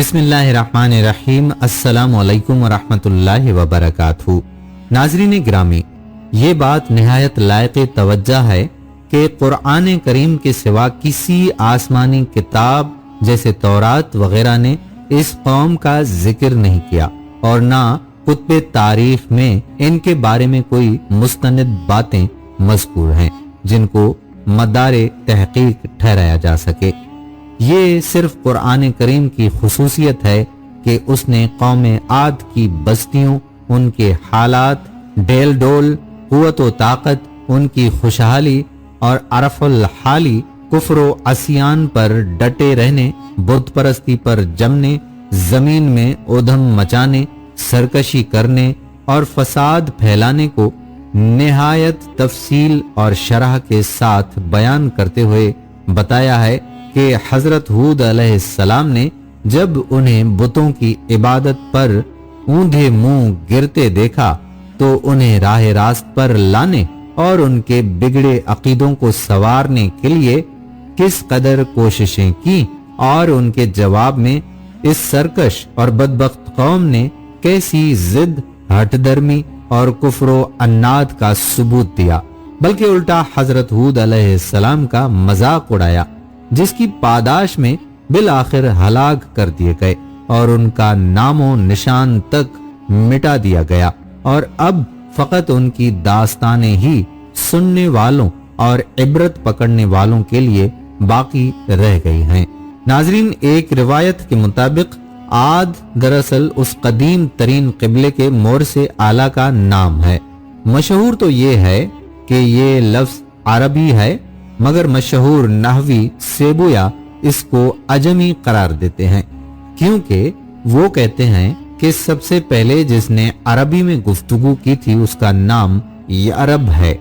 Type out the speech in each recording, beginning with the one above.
بسم اللہ الرحمن الرحیم۔ السلام علیکم ورحمۃ اللہ وبرکاتہ۔ ناظرین گرامی، یہ بات نہایت لائق توجہ ہے کہ قرآن کریم کے سوا کسی آسمانی کتاب جیسے تورات وغیرہ نے اس قوم کا ذکر نہیں کیا، اور نہ کتب تاریخ میں ان کے بارے میں کوئی مستند باتیں مذکور ہیں جن کو مدار تحقیق ٹھہرایا جا سکے۔ یہ صرف قرآن کریم کی خصوصیت ہے کہ اس نے قوم عاد کی بستیوں، ان کے حالات، ڈیل ڈول، قوت و طاقت، ان کی خوشحالی اور عرف الحالی، کفر و عصیان پر ڈٹے رہنے، بت پرستی پر جمنے، زمین میں ادھم مچانے، سرکشی کرنے اور فساد پھیلانے کو نہایت تفصیل اور شرح کے ساتھ بیان کرتے ہوئے بتایا ہے کہ حضرت ہود علیہ السلام نے جب انہیں بتوں کی عبادت پر اوندھے منہ گرتے دیکھا تو انہیں راہ راست پر لانے اور ان کے بگڑے عقیدوں کو سنوارنے کے لیے کس قدر کوششیں کی، اور ان کے جواب میں اس سرکش اور بدبخت قوم نے کیسی ضد، ہٹ درمی اور کفر و عناد کا ثبوت دیا، بلکہ الٹا حضرت ہود علیہ السلام کا مذاق اڑایا، جس کی پاداش میں بالآخر ہلاک کر دیے گئے اور ان کا نام و نشان تک مٹا دیا گیا، اور اب فقط ان کی داستانیں ہی سننے والوں اور عبرت پکڑنے والوں کے لیے باقی رہ گئی ہیں۔ ناظرین، ایک روایت کے مطابق عاد دراصل اس قدیم ترین قبلے کے مورث اعلیٰ کا نام ہے۔ مشہور تو یہ ہے کہ یہ لفظ عربی ہے، مگر مشہور نحوی سیبویا اس کو عجمی قرار دیتے ہیں، کیونکہ وہ کہتے ہیں کہ سب سے پہلے جس نے عربی میں گفتگو کی تھی اس کا نام یعرب ہے۔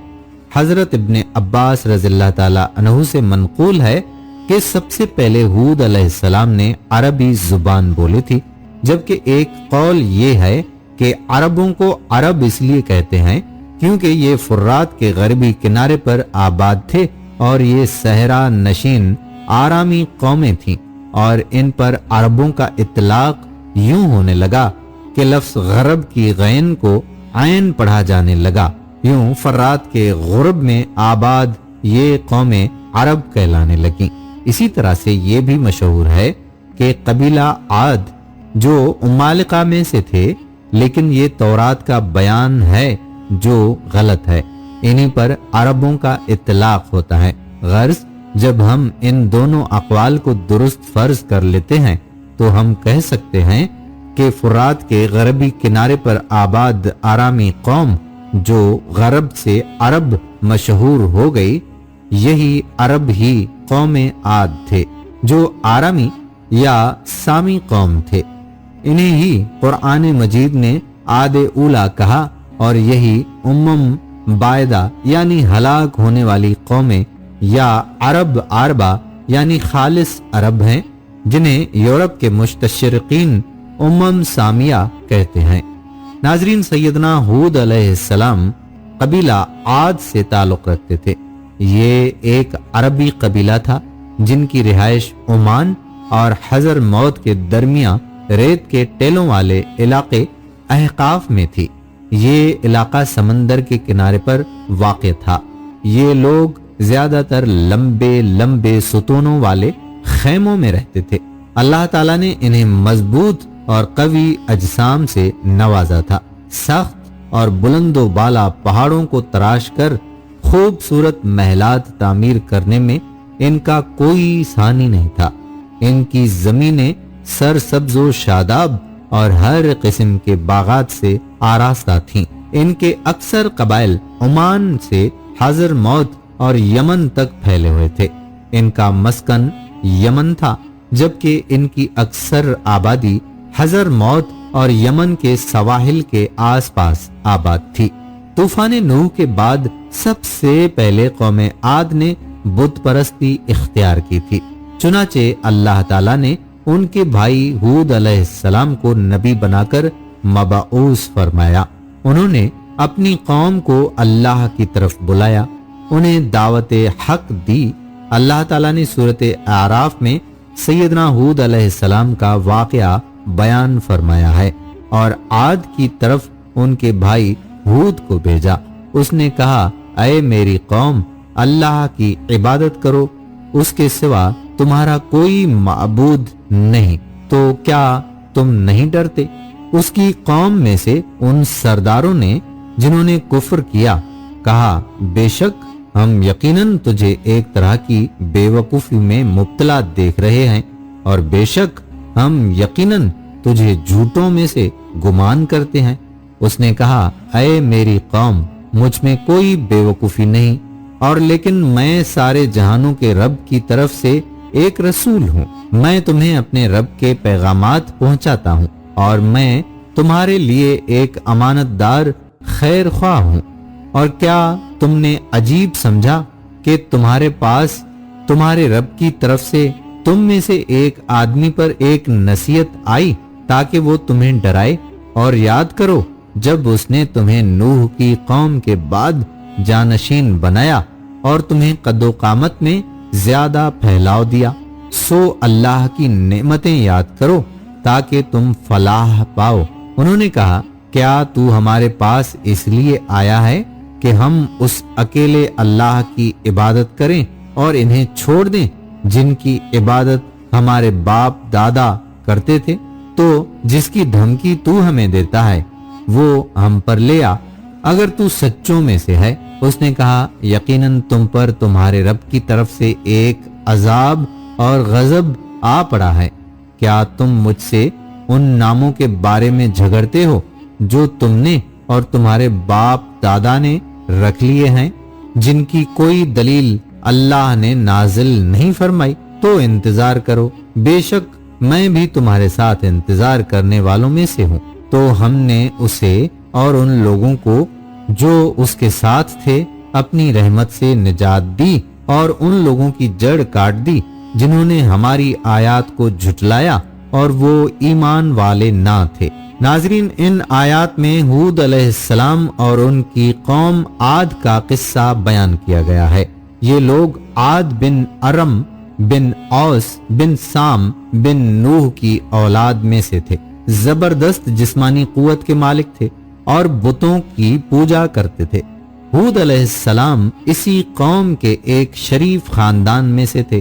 حضرت ابن عباس رضی اللہ تعالی عنہ سے منقول ہے کہ سب سے پہلے ہود علیہ السلام نے عربی زبان بولی تھی، جبکہ ایک قول یہ ہے کہ عربوں کو عرب اس لیے کہتے ہیں کیونکہ یہ فرات کے غربی کنارے پر آباد تھے اور یہ صحرا نشین آرامی قومیں تھیں، اور ان پر عربوں کا اطلاق یوں ہونے لگا کہ لفظ غرب کی غین کو عین پڑھا جانے لگا، یوں فرات کے غرب میں آباد یہ قومیں عرب کہلانے لگیں۔ اسی طرح سے یہ بھی مشہور ہے کہ قبیلہ عاد جو عمالقہ میں سے تھے، لیکن یہ تورات کا بیان ہے جو غلط ہے، انہی پر عربوں کا اطلاق ہوتا ہے۔ غرض جب ہم ان دونوں اقوال کو درست فرض کر لیتے ہیں تو ہم کہہ سکتے ہیں کہ فرات کے غربی کنارے پر آباد آرامی قوم جو غرب سے عرب مشہور ہو گئی، یہی عرب ہی قوم عاد تھے جو آرامی یا سامی قوم تھے۔ انہیں ہی قرآن مجید نے عاد اولا کہا، اور یہی بائدہ یعنی ہلاک ہونے والی قومیں یا عرب عربہ یعنی خالص عرب ہیں، جنہیں یورپ کے مستشرقین سامیہ کہتے ہیں۔ ناظرین، سیدنا ہود علیہ السلام قبیلہ عاد سے تعلق رکھتے تھے۔ یہ ایک عربی قبیلہ تھا جن کی رہائش عمان اور حضر موت کے درمیان ریت کے ٹیلوں والے علاقے احقاف میں تھی۔ یہ علاقہ سمندر کے کنارے پر واقع تھا۔ یہ لوگ زیادہ تر لمبے لمبے ستونوں والے خیموں میں رہتے تھے۔ اللہ تعالیٰ نے انہیں مضبوط اور قوی اجسام سے نوازا تھا۔ سخت اور بلند و بالا پہاڑوں کو تراش کر خوبصورت محلات تعمیر کرنے میں ان کا کوئی ثانی نہیں تھا۔ ان کی زمینیں سرسبز و شاداب اور ہر قسم کے باغات سے آراستہ تھیں۔ ان کے اکثر قبائل عمان سے حضر موت اور یمن تک پھیلے ہوئے تھے۔ ان کا مسکن یمن تھا، جبکہ ان کی اکثر آبادی حضر موت اور یمن کے سواحل کے آس پاس آباد تھی۔ طوفان نوح کے بعد سب سے پہلے قوم عاد نے بت پرستی اختیار کی تھی، چنانچہ اللہ تعالیٰ نے ان کے بھائی ہود علیہ السلام کو نبی بنا کر مبعوث فرمایا۔ انہوں نے اپنی قوم کو اللہ کی طرف بلایا، انہیں دعوت حق دی۔ اللہ تعالیٰ نے سورۃ اعراف میں سیدنا ہود علیہ السلام کا واقعہ بیان فرمایا ہے اور عاد کی طرف ان کے بھائی ہود کو بھیجا۔ اس نے کہا، اے میری قوم، اللہ کی عبادت کرو، اس کے سوا تمہارا کوئی معبود نہیں، تو کیا تم نہیں ڈرتے؟ اس کی قوم میں سے ان سرداروں نے جنہوں نے کفر کیا کہا، بے شک ہم یقیناً تجھے ایک طرح کی بے وقوفی میں مبتلا دیکھ رہے ہیں، اور بے شک ہم یقیناً تجھے جھوٹوں میں سے گمان کرتے ہیں۔ اس نے کہا، اے میری قوم، مجھ میں کوئی بے وقوفی نہیں، اور لیکن میں سارے جہانوں کے رب کی طرف سے ایک رسول ہوں۔ میں تمہیں اپنے رب کے پیغامات پہنچاتا ہوں، اور میں تمہارے لیے ایک امانت دار خیر خواہ ہوں۔ اور کیا تم نے عجیب سمجھا کہ تمہارے پاس تمہارے رب کی طرف سے تم میں سے ایک آدمی پر ایک نصیحت آئی تاکہ وہ تمہیں ڈرائے؟ اور یاد کرو جب اس نے تمہیں نوح کی قوم کے بعد جانشین بنایا اور تمہیں قد و قامت میں زیادہ پھیلاؤ دیا، سو اللہ کی نعمتیں یاد کرو تاکہ تم فلاح پاؤ۔ انہوں نے کہا، کیا تو ہمارے پاس اس لیے آیا ہے کہ ہم اس اکیلے اللہ کی عبادت کریں اور انہیں چھوڑ دیں جن کی عبادت ہمارے باپ دادا کرتے تھے؟ تو جس کی دھمکی تو ہمیں دیتا ہے وہ ہم پر لے آ، اگر تو سچوں میں سے ہے۔ اس نے کہا، یقیناً تم پر تمہارے رب کی طرف سے ایک عذاب اور غضب آ پڑا ہے۔ کیا تم مجھ سے ان ناموں کے بارے میں جھگڑتے ہو جو تم نے اور تمہارے باپ دادا نے رکھ لیے ہیں، جن کی کوئی دلیل اللہ نے نازل نہیں فرمائی؟ تو انتظار کرو، بے شک میں بھی تمہارے ساتھ انتظار کرنے والوں میں سے ہوں۔ تو ہم نے اسے اور ان لوگوں کو جو اس کے ساتھ تھے اپنی رحمت سے نجات دی، اور ان لوگوں کی جڑ کاٹ دی جنہوں نے ہماری آیات کو جھٹلایا اور وہ ایمان والے نہ تھے۔ ناظرین، ان آیات میں ہود علیہ السلام اور ان کی قوم عاد کا قصہ بیان کیا گیا ہے۔ یہ لوگ عاد بن ارم بن اوس بن سام بن نوح کی اولاد میں سے تھے۔ زبردست جسمانی قوت کے مالک تھے اور بتوں کی پوجا کرتے تھے۔ ہود علیہ السلام اسی قوم کے ایک شریف خاندان میں سے تھے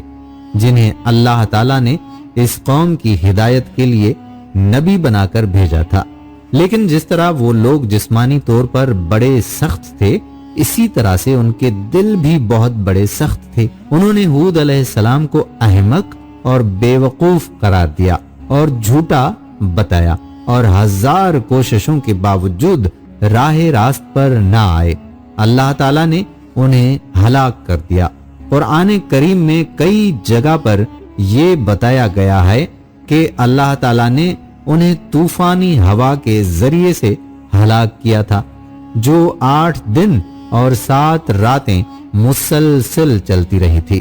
جنہیں اللہ تعالیٰ نے اس قوم کی ہدایت کے لیے نبی بنا کر بھیجا تھا۔ لیکن جس طرح وہ لوگ جسمانی طور پر بڑے سخت تھے، اسی طرح سے ان کے دل بھی بہت بڑے سخت تھے۔ انہوں نے ہود علیہ السلام کو احمق اور بے وقوف قرار دیا اور جھوٹا بتایا، اور ہزار کوششوں کے باوجود راہ راست پر نہ آئے۔ اللہ تعالیٰ نے انہیں ہلاک کر دیا۔ قرآن کریم میں کئی جگہ پر یہ بتایا گیا ہے کہ اللہ تعالیٰ نے انہیں طوفانی ہوا کے ذریعے سے ہلاک کیا تھا، جو 8 دن اور 7 راتیں مسلسل چلتی رہی تھی۔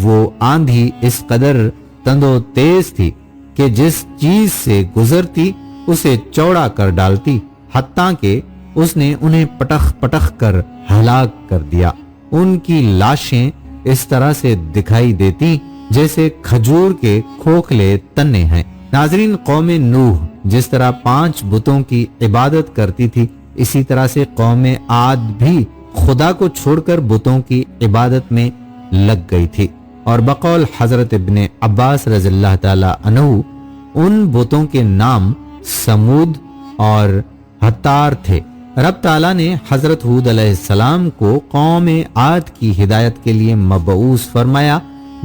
وہ آندھی اس قدر تند و تیز تھی کہ جس چیز سے گزرتی اسے چوڑا کر ڈالتی، حتیٰ کہ اس نے انہیں پٹخ پٹخ کر ہلاک کر دیا۔ ان کی لاشیں اس طرح سے دکھائی دیتی جیسے کھجور کے کھوکھلے تنے ہیں۔ ناظرین، قوم نوح جس طرح 5 بتوں کی عبادت کرتی تھی، اسی طرح سے قوم عاد بھی خدا کو چھوڑ کر بتوں کی عبادت میں لگ گئی تھی، اور بقول حضرت ابن عباس رضی اللہ تعالی عنہ ان بتوں کے نام سمود اور ہتار تھے۔ رب تعالیٰ نے حضرت ہود علیہ السلام کو قوم عاد کی ہدایت کے لیے مبعوث فرمایا،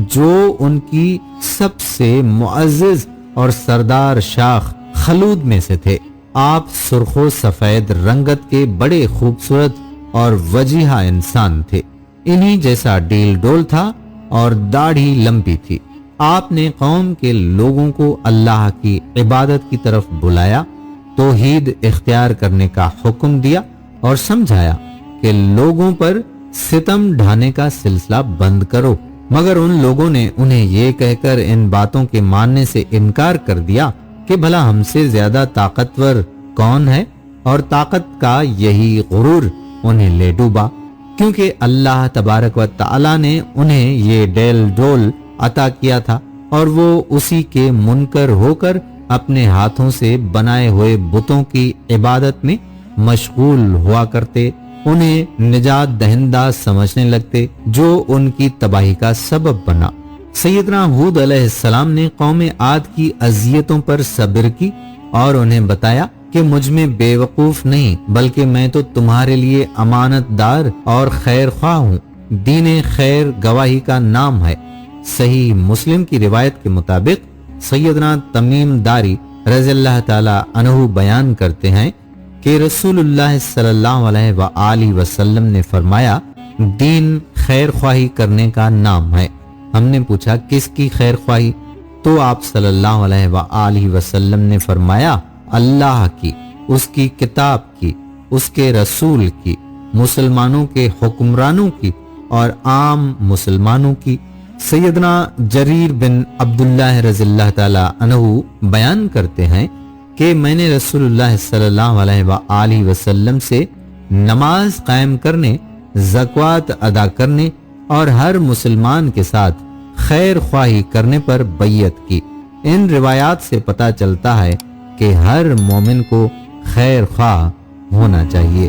جو ان کی سب سے معزز اور سردار شاخ خلود میں سے تھے۔ آپ سرخ و سفید رنگت کے بڑے خوبصورت اور وجیحہ انسان تھے، انہی جیسا ڈیل ڈول تھا اور داڑھی لمبی تھی۔ آپ نے قوم کے لوگوں کو اللہ کی عبادت کی طرف بلایا، توحید اختیار کرنے کا حکم دیا اور سمجھایا کہ لوگوں پر ستم ڈھانے کا سلسلہ بند کرو، مگر ان لوگوں نے انہیں یہ کہہ کر ان باتوں کے ماننے سے انکار کر دیا کہ بھلا ہم سے زیادہ طاقتور کون ہے، اور طاقت کا یہی غرور انہیں لے ڈوبا، کیونکہ اللہ تبارک و تعالی نے انہیں یہ ڈیل ڈول عطا کیا تھا۔ اور وہ اسی کے منکر ہو کر اپنے ہاتھوں سے بنائے ہوئے بتوں کی عبادت میں مشغول ہوا کرتے، انہیں نجات دہندہ سمجھنے لگتے، جو ان کی تباہی کا سبب بنا۔ سیدنا ہود علیہ السلام نے قوم عاد کی اذیتوں پر صبر کی اور انہیں بتایا کہ مجھ میں بے وقوف نہیں، بلکہ میں تو تمہارے لیے امانت دار اور خیر خواہ ہوں۔ دین خیر گواہی کا نام ہے۔ صحیح مسلم کی روایت کے مطابق سیدنا تمیم داری رضی اللہ تعالی عنہ بیان کرتے ہیں کہ رسول اللہ صلی اللہ علیہ وآلہ وسلم نے فرمایا، دین خیر خواہی کرنے کا نام ہے۔ ہم نے پوچھا کس کی خیر خواہی؟ تو آپ صلی اللہ علیہ وآلہ وسلم نے فرمایا، اللہ کی، اس کی کتاب کی، اس کے رسول کی، مسلمانوں کے حکمرانوں کی اور عام مسلمانوں کی۔ سیدنا جریر بن عبداللہ رضی اللہ تعالی عنہ بیان کرتے ہیں کہ میں نے رسول اللہ صلی اللہ علیہ وآلہ وسلم سے نماز قائم کرنے، زکوٰۃ ادا کرنے اور ہر مسلمان کے ساتھ خیر خواہی کرنے پر بیعت کی۔ ان روایات سے پتہ چلتا ہے کہ ہر مومن کو خیر خواہ ہونا چاہیے۔